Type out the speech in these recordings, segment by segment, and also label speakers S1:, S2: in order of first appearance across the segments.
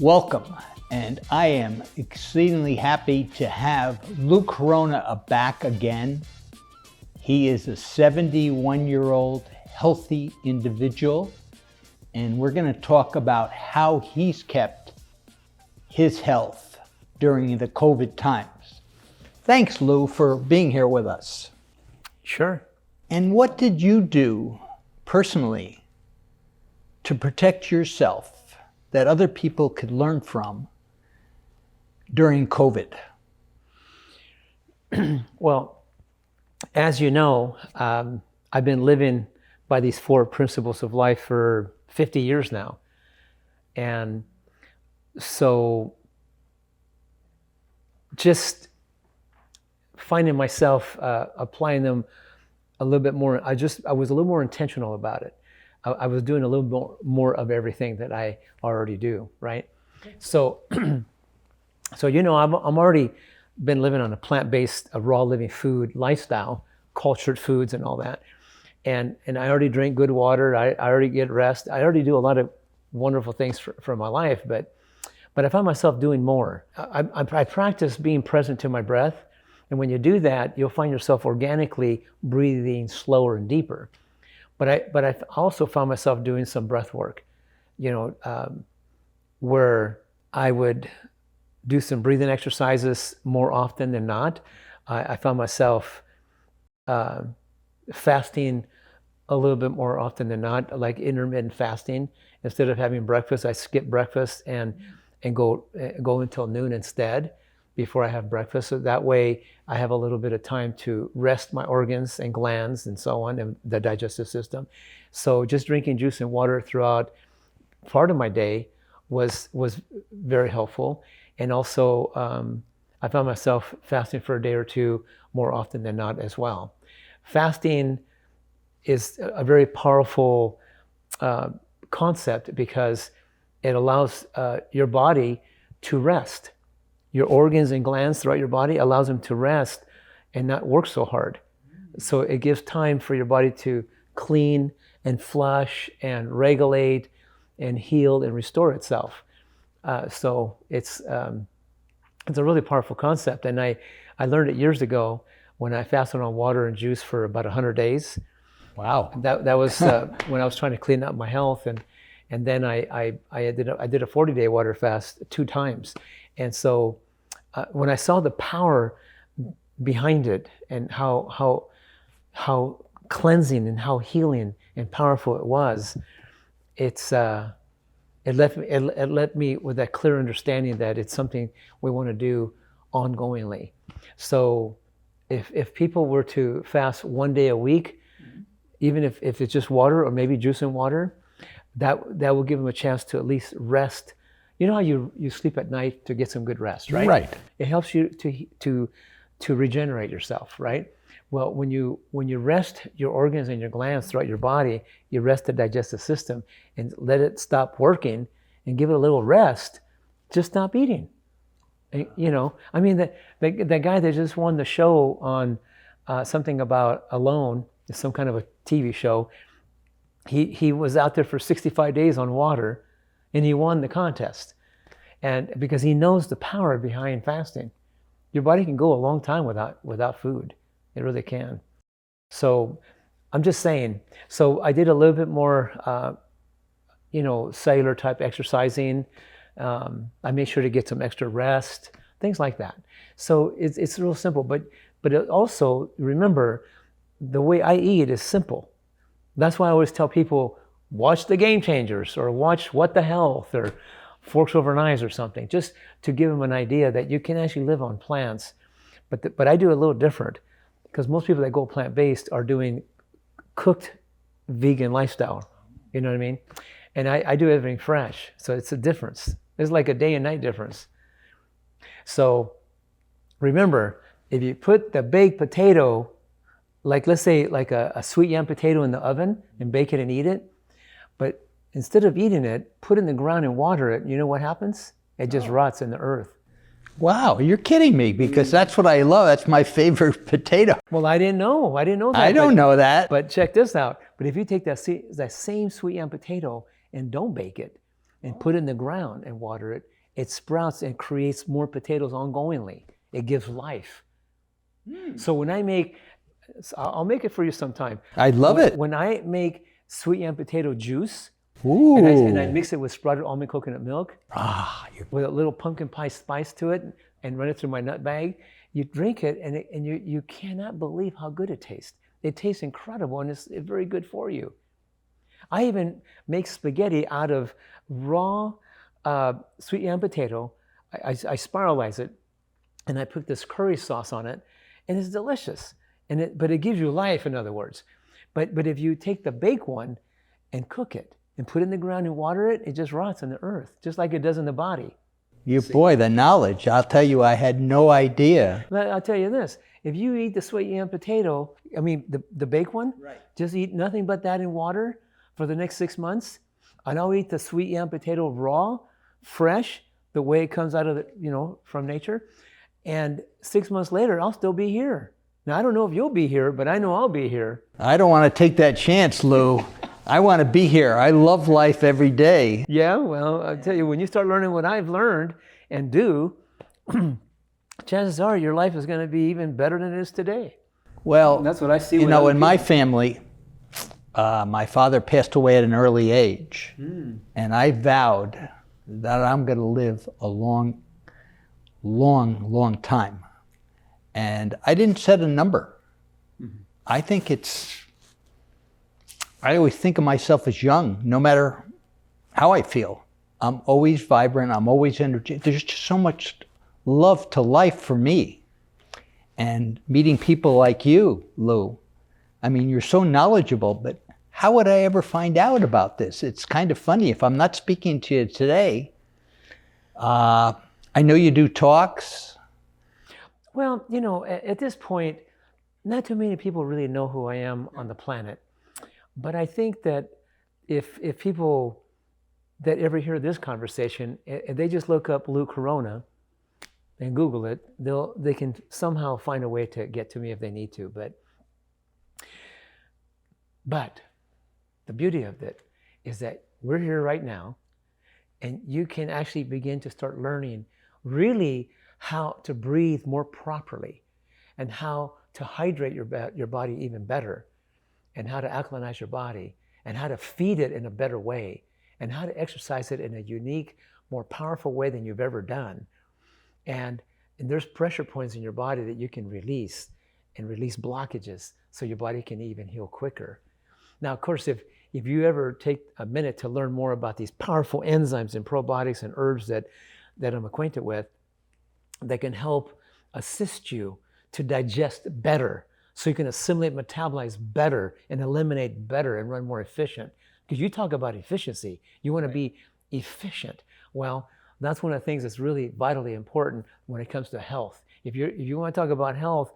S1: Welcome, and I am exceedingly happy to have Lou Corona back again. He is a 71-year-old healthy individual, and we're going to talk about how he's kept his health during the COVID times. Thanks, Lou, for being here with us.
S2: Sure.
S1: And what did you do personally to protect yourself that other people could learn from during COVID?
S2: Well, as you know, I've been living by these 4 principles of life for 50 years now. And so just finding myself applying them a little bit more, I was a little more intentional about it. I was doing a little more of everything that I already do, right? So, you know, I've already been living on a plant-based, raw living food lifestyle, cultured foods and all that. And I already drink good water. I already get rest. I already do a lot of wonderful things for my life, but I find myself doing more. I practice being present to my breath. And when you do that, you'll find yourself organically breathing slower and deeper. But I also found myself doing some breath work, you know, where I would do some breathing exercises more often than not. I found myself fasting a little bit more often than not, like intermittent fasting. Instead of having breakfast, I skip breakfast and go until noon instead before I have breakfast. So that way I have a little bit of time to rest my organs and glands and so on, and the digestive system. So just drinking juice and water throughout part of my day was very helpful. And also I found myself fasting for a day or two more often than not as well. Fasting is a very powerful concept because it allows your body to rest. Your organs and glands throughout your body allows them to rest and not work so hard. So it gives time for your body to clean and flush and regulate and heal and restore itself. So it's a really powerful concept. And I learned it years ago when I fasted on water and juice for about 100 days.
S1: Wow.
S2: That was when I was trying to clean up my health. And then I did a 40-day water fast 2 times. And so when I saw the power behind it and how cleansing and how healing and powerful it was, it left me with that clear understanding that it's something we want to do ongoingly. So if people were to fast 1 day a week, even if it's just water or maybe juice and water, that will give them a chance to at least rest. You know how you sleep at night to get some good rest, right?
S1: Right.
S2: It helps you to regenerate yourself, right? Well, when you rest your organs and your glands throughout your body, you rest the digestive system and let it stop working and give it a little rest. Just stop eating. And, you know, I mean, the guy that just won the show on something about Alone, some kind of a TV show, he was out there for 65 days on water. And he won the contest. And because he knows the power behind fasting. Your body can go a long time without food. It really can. So I'm just saying. So I did a little bit more, cellular type exercising. I made sure to get some extra rest, things like that. So it's real simple. But it also, remember, the way I eat is simple. That's why I always tell people, watch The Game Changers or watch What the Health or Forks Over Knives or something, just to give them an idea that you can actually live on plants. But I do a little different because most people that go plant-based are doing cooked vegan lifestyle. You know what I mean? And I do everything fresh. So it's a difference. It's like a day and night difference. So remember, if you put the baked potato, like let's say like a sweet yam potato in the oven and bake it and eat it, but instead of eating it, put it in the ground and water it. You know what happens? It just rots in the earth.
S1: Wow, you're kidding me, because that's what I love. That's my favorite potato.
S2: Well, I didn't know that.
S1: I don't know that.
S2: But check this out. But if you take that same sweet yam potato and don't bake it and put it in the ground and water it, it sprouts and creates more potatoes ongoingly. It gives life. So when I make, I'll make it for you sometime.
S1: I love it.
S2: When I make sweet yam potato juice,
S1: Ooh.
S2: and I mix it with sprouted almond coconut milk,
S1: You're...
S2: with a little pumpkin pie spice to it, and run it through my nut bag, you drink it, and you cannot believe how good it tastes. It tastes incredible, and it's very good for you. I even make spaghetti out of raw sweet yam potato. I spiralize it, and I put this curry sauce on it, and it's delicious. But it gives you life, in other words. But if you take the baked one and cook it and put it in the ground and water it, it just rots in the earth, just like it does in the body.
S1: Boy, the knowledge. I'll tell you, I had no idea.
S2: I'll tell you this. If you eat the sweet yam potato, I mean the baked one,
S1: right,
S2: just eat nothing but that in water for the next 6 months, and I'll eat the sweet yam potato raw, fresh, the way it comes out of the, from nature, and 6 months later, I'll still be here. Now, I don't know if you'll be here, but I know I'll be here.
S1: I don't want to take that chance, Lou. I want to be here. I love life every day.
S2: Yeah, well, I'll tell you, when you start learning what I've learned and do, chances are your life is going to be even better than it is today.
S1: Well,
S2: and that's what I see.
S1: In my family, my father passed away at an early age, and I vowed that I'm going to live a long, long, long time. And I didn't set a number. I always think of myself as young, no matter how I feel. I'm always vibrant, I'm always energetic. There's just so much love to life for me. And meeting people like you, Lou, I mean, you're so knowledgeable, but how would I ever find out about this? It's kind of funny. If I'm not speaking to you today, I know you do talks.
S2: Well, at this point, not too many people really know who I am on the planet. But I think that if people that ever hear this conversation, and they just look up Lou Corona and Google it, they can somehow find a way to get to me if they need to. But the beauty of it is that we're here right now, and you can actually begin to start learning really how to breathe more properly, and how to hydrate your body even better, and how to alkalinize your body, and how to feed it in a better way, and how to exercise it in a unique, more powerful way than you've ever done. And there's pressure points in your body that you can release, and release blockages so your body can even heal quicker. Now, of course, if you ever take a minute to learn more about these powerful enzymes and probiotics and herbs that I'm acquainted with, that can help assist you to digest better, so you can assimilate, metabolize better, and eliminate better, and run more efficient. Because you talk about efficiency, you want to be efficient. Well, that's one of the things that's really vitally important when it comes to health. If you want to talk about health,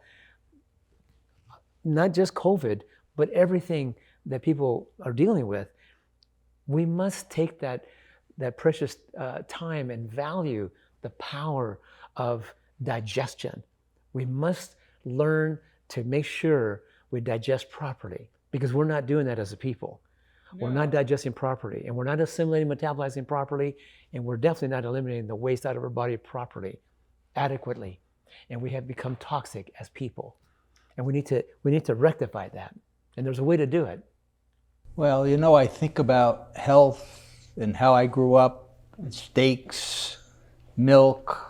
S2: not just COVID, but everything that people are dealing with, we must take that precious time and value the power of digestion. We must learn to make sure we digest properly, because we're not doing that as a people. No. We're not digesting properly, and we're not assimilating, metabolizing properly, and we're definitely not eliminating the waste out of our body properly, adequately. And we have become toxic as people. And we need to rectify that. And there's a way to do it.
S1: Well, I think about health and how I grew up, steaks, milk,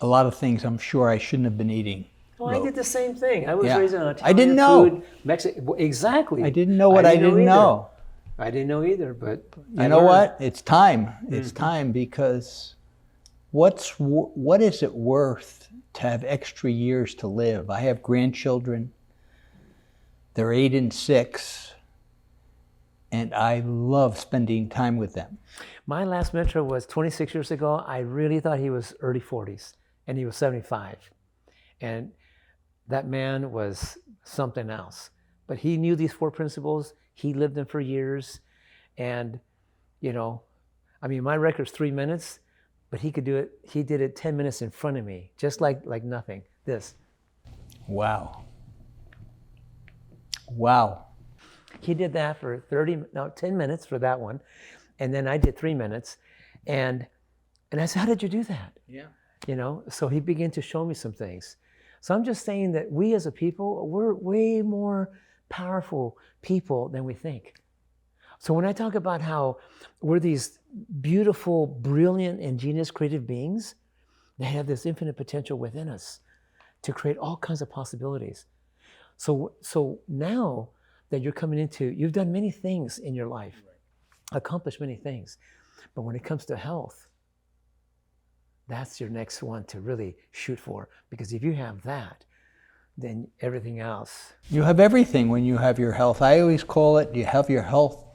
S1: a lot of things I'm sure I shouldn't have been eating.
S2: Oh, I did the same thing. I was raised on Italian
S1: I didn't know.
S2: Food, Mexican, exactly.
S1: I didn't know what I didn't know.
S2: I didn't know either, but
S1: you know what? It's time. It's time, because what is it worth to have extra years to live? I have grandchildren. They're 8 and 6, and I love spending time with them.
S2: My last mentor was 26 years ago. I really thought he was early 40s, and he was 75. And that man was something else. But he knew these 4 principles. He lived them for years. And, my record's 3 minutes, but he could do it. He did it 10 minutes in front of me, just like nothing. This.
S1: Wow.
S2: He did that for 10 minutes for that one. And then I did 3 minutes. And I said, how did you do that?
S1: Yeah.
S2: You know, so he began to show me some things. So I'm just saying that we as a people, we're way more powerful people than we think. So when I talk about how we're these beautiful, brilliant, ingenious, creative beings, they have this infinite potential within us to create all kinds of possibilities. So now that you're coming into, you've done many things in your life, accomplished many things. But when it comes to health, that's your next one to really shoot for. Because if you have that, then everything else.
S1: You have everything when you have your health. I always call it, you have your health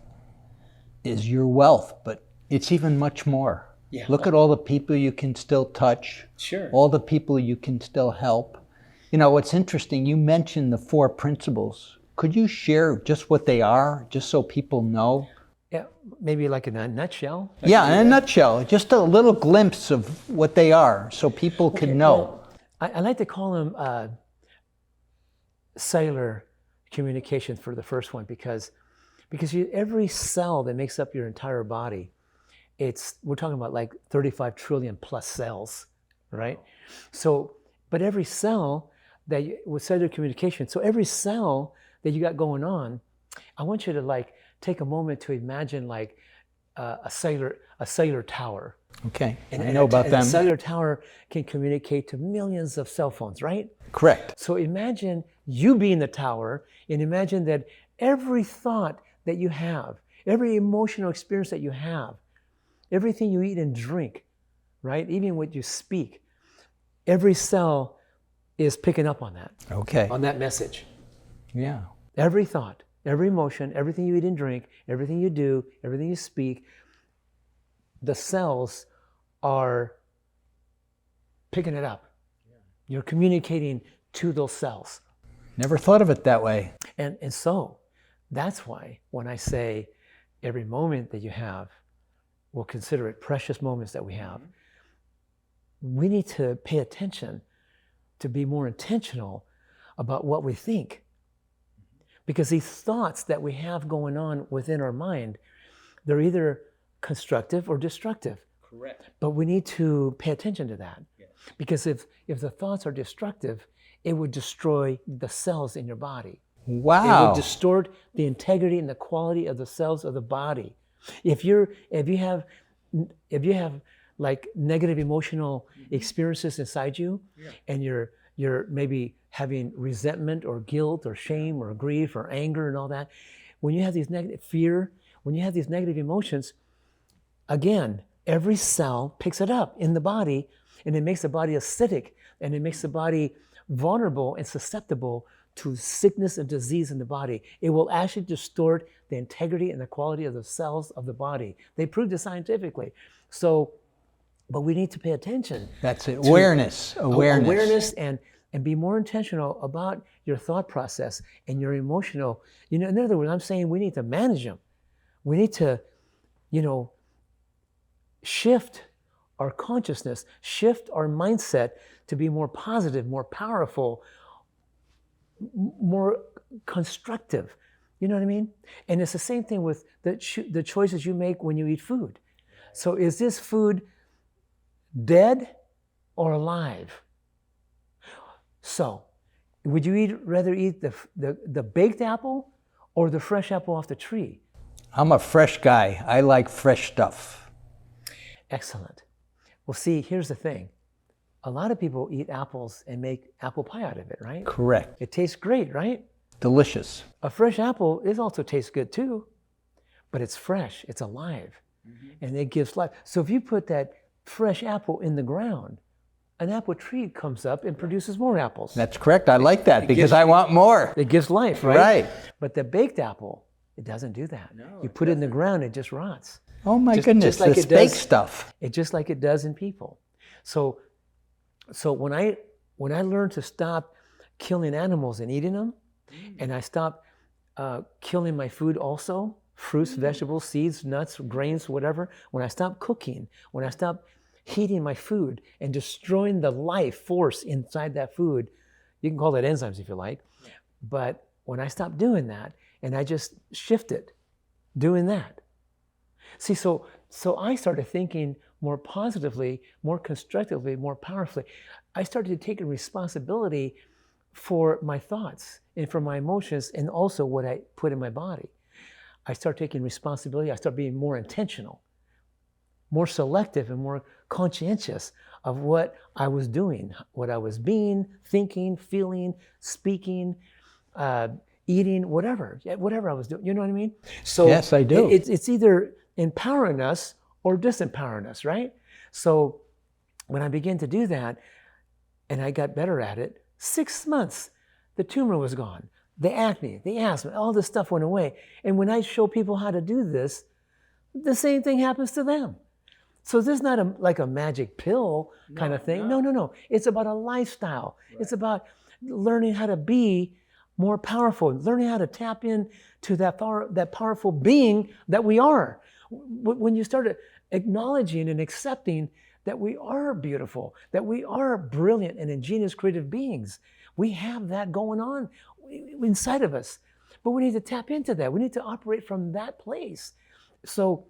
S1: is your wealth, but it's even much more.
S2: Yeah.
S1: Look at all the people you can still touch.
S2: Sure.
S1: All the people you can still help. You know, what's interesting, you mentioned the 4 principles. Could you share just what they are, just so people know?
S2: Yeah, maybe like in a nutshell.
S1: Yeah, in a nutshell, just a little glimpse of what they are, so people can know.
S2: Well, I like to call them cellular communication for the first one, because every cell that makes up your entire body, we're talking about like 35 trillion plus cells, right? So, but every cell with cellular communication, so every cell that you got going on, I want you to like take a moment to imagine like a cellular tower.
S1: Okay, I know about them.
S2: A cellular tower can communicate to millions of cell phones, right?
S1: Correct.
S2: So imagine you being the tower, and imagine that every thought that you have, every emotional experience that you have, everything you eat and drink, right? Even what you speak, every cell is picking up on that.
S1: Okay.
S2: On that message.
S1: Yeah.
S2: Every thought, every emotion, everything you eat and drink, everything you do, everything you speak, the cells are picking it up. You're communicating to those cells.
S1: Never thought of it that way.
S2: And so that's why when I say every moment that you have, we'll consider it precious moments that we have, we need to pay attention to be more intentional about what we think. Because these thoughts that we have going on within our mind, they're either constructive or destructive.
S1: Correct.
S2: But we need to pay attention to that.
S1: Yes.
S2: Because if the thoughts are destructive, it would destroy the cells in your body.
S1: Wow.
S2: It would distort the integrity and the quality of the cells of the body. If you have like negative emotional experiences inside you, and you're maybe having resentment or guilt or shame or grief or anger and all that, when you have these negative fear, when you have these negative emotions, again, every cell picks it up in the body, and it makes the body acidic, and it makes the body vulnerable and susceptible to sickness and disease in the body. It will actually distort the integrity and the quality of the cells of the body. They proved it scientifically. So, but we need to pay attention.
S1: That's it. Awareness.
S2: Awareness and be more intentional about your thought process and your emotional. You know, in other words, I'm saying we need to manage them. We need to, shift our consciousness, shift our mindset to be more positive, more powerful, more constructive. You know what I mean? And it's the same thing with the choices you make when you eat food. So is this food dead or alive? So would you rather eat the baked apple or the fresh apple off the tree?
S1: I'm a fresh guy. I like fresh stuff.
S2: Excellent. Well, see, here's the thing. A lot of people eat apples and make apple pie out of it, right?
S1: Correct.
S2: It tastes great, right?
S1: Delicious.
S2: A fresh apple also tastes good too, but it's fresh, it's alive, and it gives life. So if you put that fresh apple in the ground, an apple tree comes up and produces more apples.
S1: That's correct. I like that because I want more.
S2: It gives life, right?
S1: Right.
S2: But the baked apple, it doesn't do that.
S1: No,
S2: you put it in the ground, it just rots.
S1: Oh my goodness,
S2: like
S1: this
S2: it
S1: baked
S2: does-
S1: stuff.
S2: Just like it does in people. So when I learned to stop killing animals and eating them, and I stopped killing my food also, fruits, vegetables, seeds, nuts, grains, whatever, when I stopped cooking, when I stopped heating my food and destroying the life force inside that food, you can call that enzymes if you like, but when I stopped doing that and I just shifted doing that, See, so I started thinking more positively, more constructively, more powerfully. I started taking responsibility for my thoughts and for my emotions and also what I put in my body. I started taking responsibility. I started being more intentional, more selective, and more conscientious of what I was doing, what I was being, thinking, feeling, speaking, eating, whatever I was doing. You know what I mean? So
S1: Yes, I do.
S2: It's either empowering us or disempowering us, right? So when I began to do that, and I got better at it, 6 months, the tumor was gone. The acne, the asthma, all this stuff went away. And when I show people how to do this, the same thing happens to them. So this is not like a magic pill kind of thing. No. It's about a lifestyle. Right. It's about learning how to be more powerful, learning how to tap in to that powerful being that we are. When you start acknowledging and accepting that we are beautiful, that we are brilliant and ingenious creative beings, we have that going on inside of us. But we need to tap into that. We need to operate from that place. So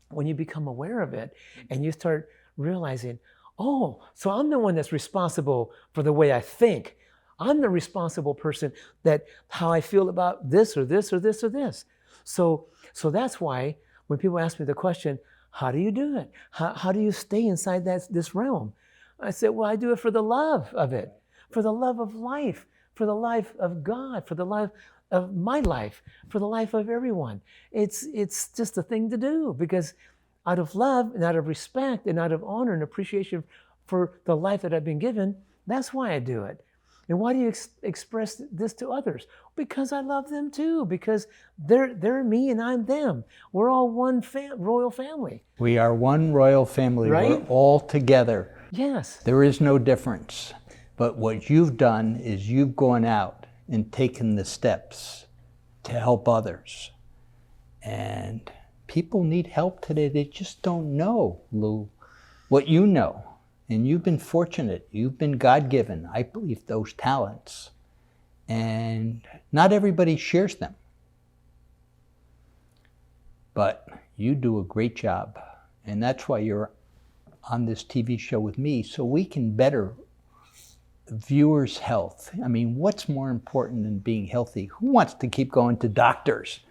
S2: when you become aware of it and you start realizing, oh, so I'm the one that's responsible for the way I think. I'm the responsible person that how I feel about this or this or this or this. So that's why when people ask me the question, how do you do it? How do you stay inside this realm? I said, well, I do it for the love of it, for the love of life, for the life of God, for the life of my life, for the life of everyone. It's just a thing to do because out of love and out of respect and out of honor and appreciation for the life that I've been given, that's why I do it. And why do you express this to others? Because I love them too, because they're me and I'm them. We're all one royal family.
S1: We are one royal family.
S2: Right?
S1: We're all together.
S2: Yes.
S1: There is no difference. But what you've done is you've gone out and taken the steps to help others. And people need help today. They just don't know, Lou, what you know. And you've been fortunate. You've been God-given, I believe, those talents. And not everybody shares them. But you do a great job. And that's why you're on this TV show with me, so we can better viewers' health. I mean, what's more important than being healthy? Who wants to keep going to doctors?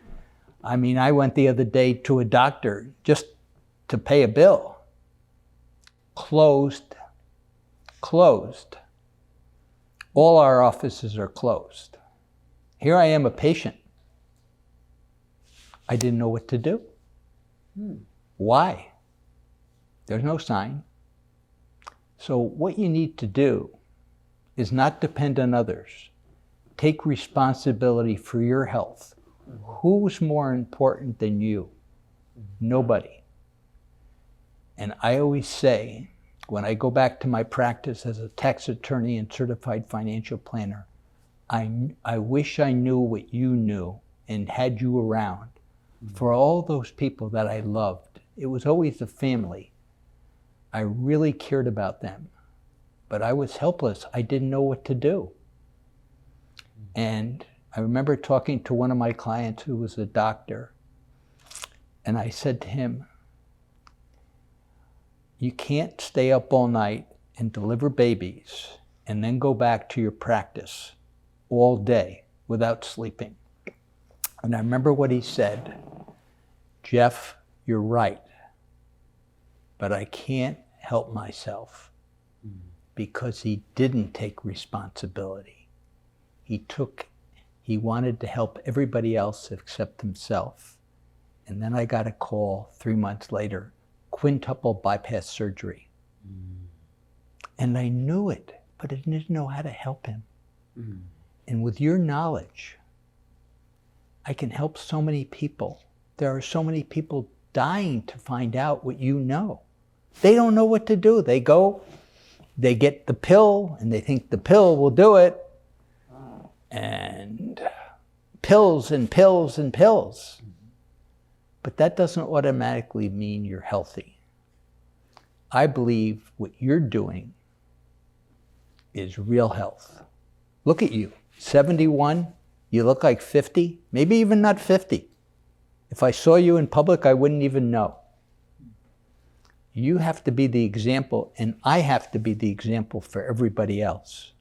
S1: I mean, I went the other day to a doctor just to pay a bill. Closed. All our offices are closed. Here I am, a patient. I didn't know what to do. Why? There's no sign. So what you need to do is not depend on others. Take responsibility for your health. Who's more important than you? Nobody. And I always say, when I go back to my practice as a tax attorney and certified financial planner, I wish I knew what you knew and had you around. For all those people that I loved, it was always the family. I really cared about them, but I was helpless. I didn't know what to do. And I remember talking to one of my clients who was a doctor, and I said to him, you can't stay up all night and deliver babies and then go back to your practice all day without sleeping. And I remember what he said, Jeff, you're right, but I can't help myself, because he didn't take responsibility. He wanted to help everybody else except himself. And then I got a call 3 months later, quintuple bypass surgery. And I knew it, but I didn't know how to help him. And with your knowledge, I can help so many people. There are so many people dying to find out what you know. They don't know what to do. They go, they get the pill, and they think the pill will do it. And pills and pills and pills. But that doesn't automatically mean you're healthy. I believe what you're doing is real health. Look at you, 71, you look like 50, maybe even not 50. If I saw you in public, I wouldn't even know. You have to be the example, and I have to be the example for everybody else.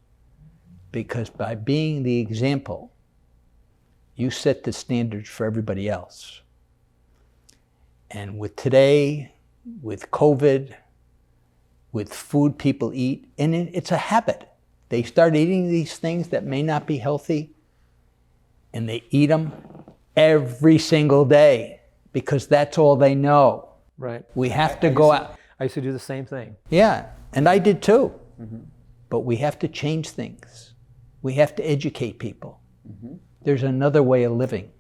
S1: Because by being the example, you set the standards for everybody else. And with today, with COVID, with food people eat, and it's a habit. They start eating these things that may not be healthy, and they eat them every single day because that's all they know.
S2: Right.
S1: We have to go out.
S2: I used to do the same thing.
S1: Yeah, and I did too. But we have to change things. We have to educate people. There's another way of living,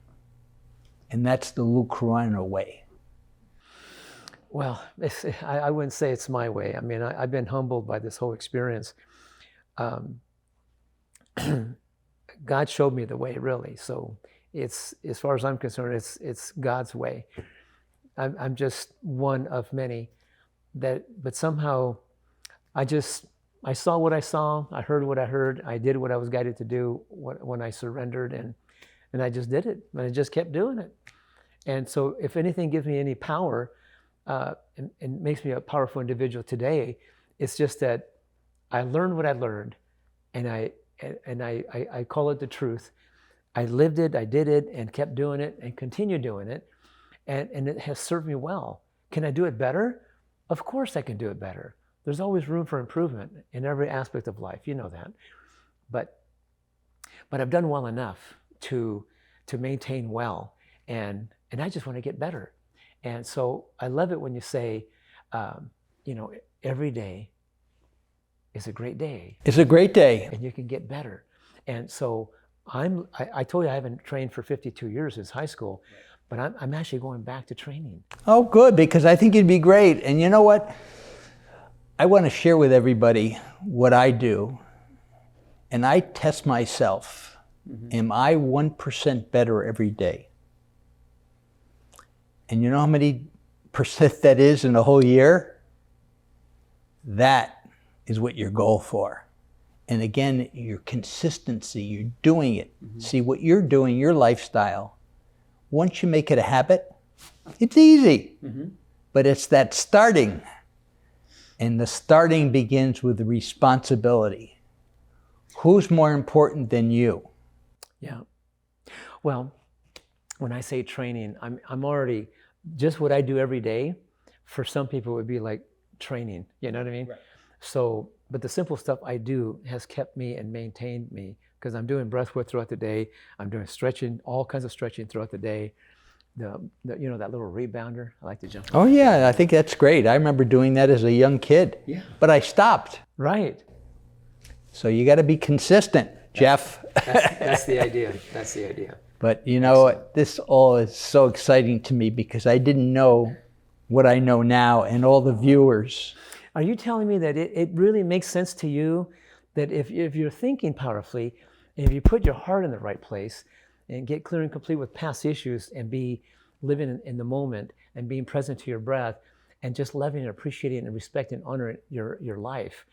S1: and that's the Lou Corona way.
S2: Well, I wouldn't say it's my way. I mean, I've been humbled by this whole experience. God showed me the way, really. So it's, as far as I'm concerned, it's God's way. I'm just one of many but somehow I saw what I saw, I heard what I heard, I did what I was guided to do when I surrendered, and I just did it, and I just kept doing it. And so if anything gives me any power and makes me a powerful individual today, it's just that I learned what I learned, and I call it the truth. I lived it, I did it, and kept doing it, and continue doing it, and it has served me well. Can I do it better? Of course I can do it better. There's always room for improvement in every aspect of life, you know that. But I've done well enough to maintain well, and I just want to get better. And so I love it when you say, every day is a great day.
S1: It's a great day.
S2: And you can get better. And so I told you I haven't trained for 52 years since high school, but I'm actually going back to training.
S1: Oh, good, because I think you'd be great. And you know what? I want to share with everybody what I do, and I test myself. Am I 1% better every day? And you know how many percent that is in a whole year? That is what your goal for. And again, your consistency, you're doing it. See what you're doing, your lifestyle. Once you make it a habit, it's easy. But it's that starting. And the starting begins with the responsibility. Who's more important than you?
S2: Yeah. Well, when I say training, I'm already, just what I do every day, for some people would be like training, you know what I mean? Right. So, but the simple stuff I do has kept me and maintained me, because I'm doing breath work throughout the day. I'm doing stretching, all kinds of stretching throughout the day. That little rebounder, I like to jump.
S1: Oh yeah, I think that's great. I remember doing that as a young kid. Yeah. But I stopped.
S2: Right. So
S1: you got to be consistent, Jeff.
S2: That's the idea. That's the idea.
S1: But you know, this all is so exciting to me because I didn't know what I know now, and all the viewers.
S2: Are you telling me that it really makes sense to you that if you're thinking powerfully, and if you put your heart in the right place and get clear and complete with past issues and be living in the moment and being present to your breath and just loving and appreciating and respecting and honoring your life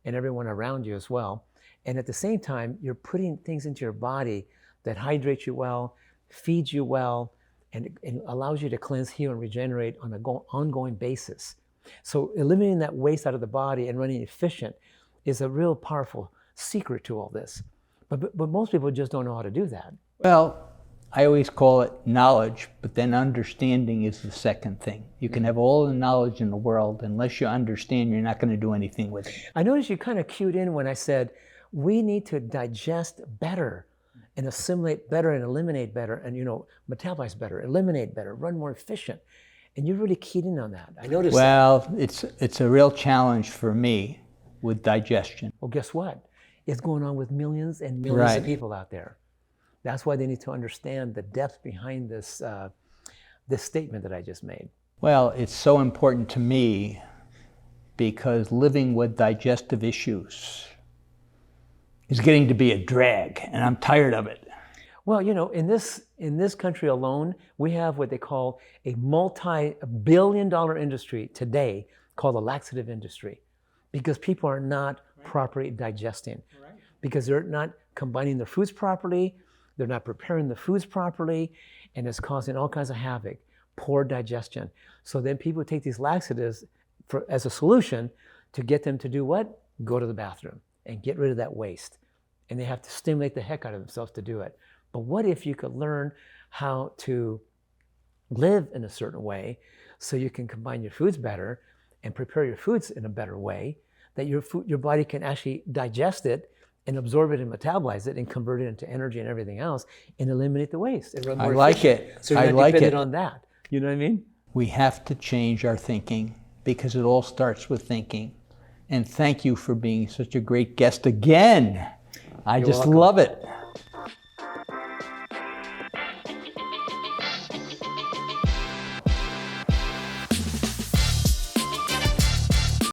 S2: and everyone around you as well. And at the same time, you're putting things into your body that hydrates you well, feeds you well, and allows you to cleanse, heal, and regenerate on an ongoing basis. So eliminating that waste out of the body and running efficient is a real powerful secret to all this. But most people just don't know how to do that.
S1: Well, I always call it knowledge, but then understanding is the second thing. You can have all the knowledge in the world. Unless you understand, you're not going to do anything with it.
S2: I noticed you kind of cued in when I said, we need to digest better and assimilate better and eliminate better and, metabolize better, eliminate better, run more efficient. And you really keyed in on that. I noticed
S1: that. It's a real challenge for me with digestion.
S2: Well, guess what? It's going on with millions and millions of people out there. That's why they need to understand the depth behind this statement that I just made.
S1: Well, it's so important to me because living with digestive issues is getting to be a drag, and I'm tired of it.
S2: Well, in this country alone, we have what they call a multi-billion-dollar industry today called the laxative industry, because people are not properly digesting, because they're not combining their foods properly, They're not preparing the foods properly, and it's causing all kinds of havoc, poor digestion. So then people take these laxatives as a solution to get them to do what? Go to the bathroom and get rid of that waste. And they have to stimulate the heck out of themselves to do it. But what if you could learn how to live in a certain way so you can combine your foods better and prepare your foods in a better way, that your body can actually digest it and absorb it and metabolize it and convert it into energy and everything else and eliminate the waste. And run more efficient. So you're not dependent on that. You know what I mean?
S1: We have to change our thinking because it all starts with thinking. And thank you for being such a great guest again. I just love it.